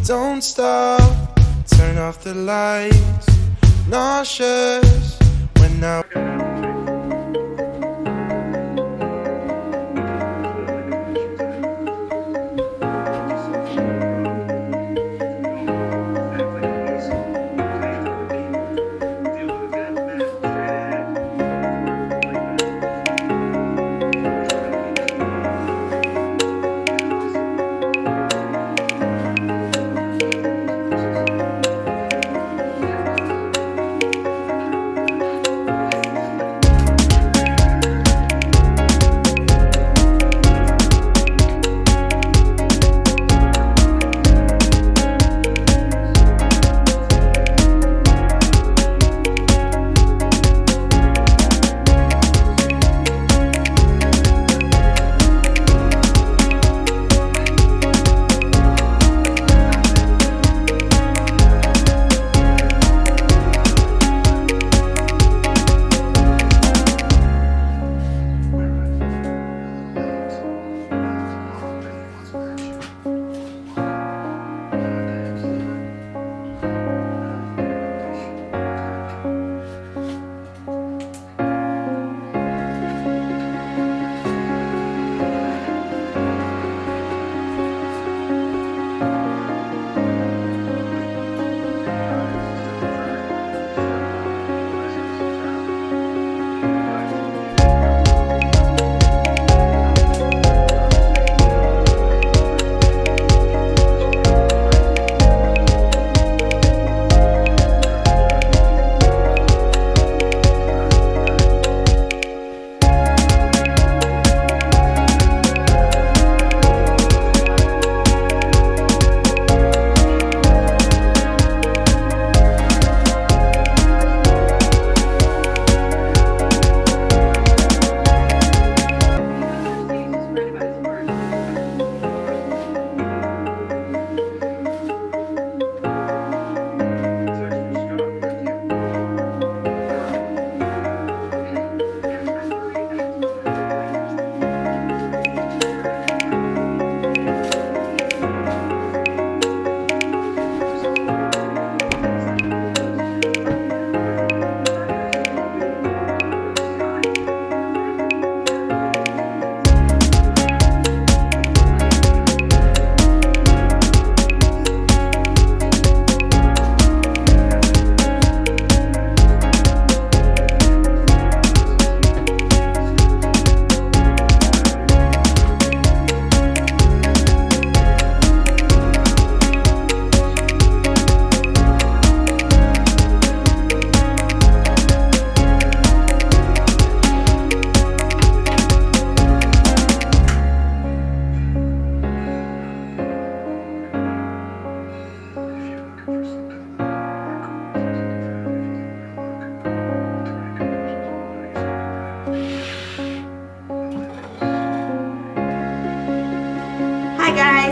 Don't stop, turn off the lights. Nauseous when now.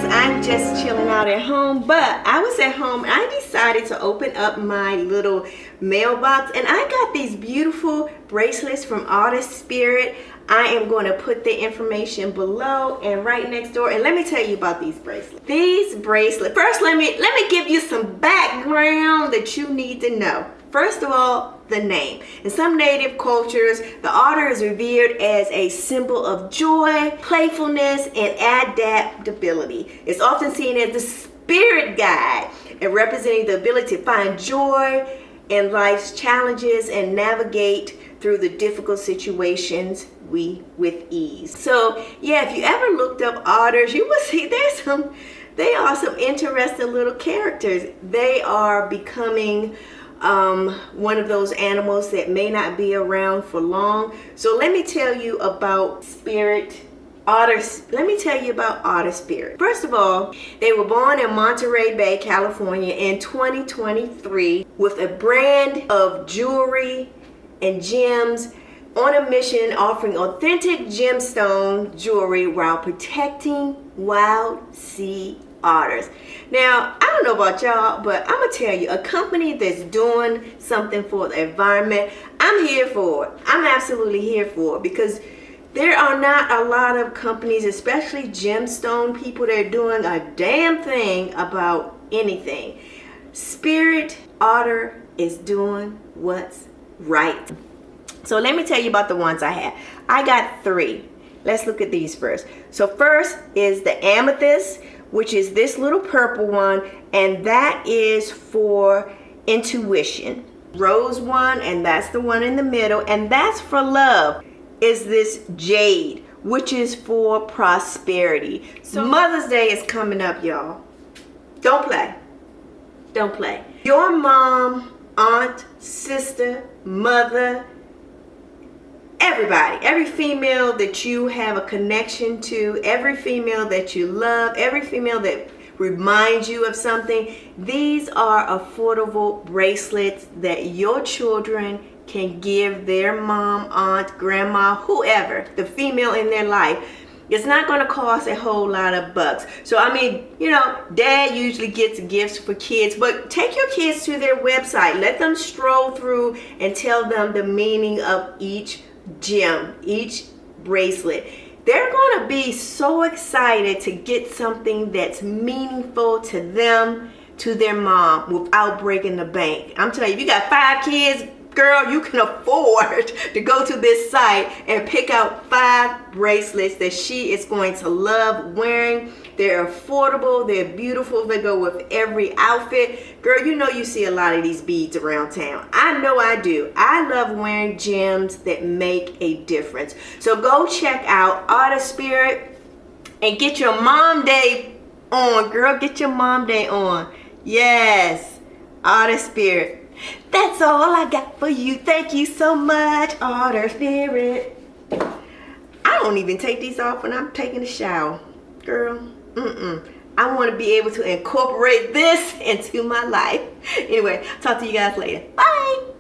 I'm just chilling out at home, but I was at home and I decided to open up my little mailbox and I got these beautiful bracelets from Otter Spirit. I am going to put the information below and right next door, and let me tell you about these bracelets. First let me give you some background that you need to know. First of all, the name. In some native cultures, the otter is revered as a symbol of joy, playfulness, and adaptability. It's often seen as the spirit guide and representing the ability to find joy in life's challenges and navigate through the difficult situations with ease. So yeah, if you ever looked up otters, you will see they are some interesting little characters. They are becoming one of those animals that may not be around for long. So let me tell you about Otter Spirit. First of all, they were born in Monterey Bay, California in 2023 with a brand of jewelry and gems on a mission offering authentic gemstone jewelry while protecting wild sea otters. Now, I don't know about y'all, but I'm gonna tell you, a company that's doing something for the environment, I'm here for it. I'm absolutely here for it, because There are not a lot of companies, especially Gemstone people, that are doing a damn thing about anything. Spirit Otter is doing what's right. So let me tell you about the ones I have. I got 3. Let's look at these first. So first is the amethyst, which is this little purple one, and that is for intuition. Rose one, and that's the one in the middle, and that's for love, is this jade, which is for prosperity. So Mother's Day is coming up, y'all. Don't play. Don't play. Your mom, aunt, sister, mother, everybody, every female that you have a connection to, every female that you love, every female that reminds you of something, these are affordable bracelets that your children can give their mom, aunt, grandma, whoever, the female in their life. It's not going to cost a whole lot of bucks. So, I mean, you know, dad usually gets gifts for kids, but take your kids to their website. Let them stroll through and tell them the meaning of each gem, each bracelet. They're going to be so excited to get something that's meaningful to them, to their mom, without breaking the bank. I'm telling you, if you got 5 kids, girl, you can afford to go to this site and pick out 5 bracelets that she is going to love wearing. They're affordable, they're beautiful, they go with every outfit. Girl, you know you see a lot of these beads around town. I know I do. I love wearing gems that make a difference. So go check out Otter Spirit and get your mom day on, girl. Get your mom day on. Yes, Otter Spirit. That's all I got for you. Thank you so much, Otter Spirit. I don't even take these off when I'm taking a shower. Girl, I want to be able to incorporate this into my life. Anyway, talk to you guys later. Bye.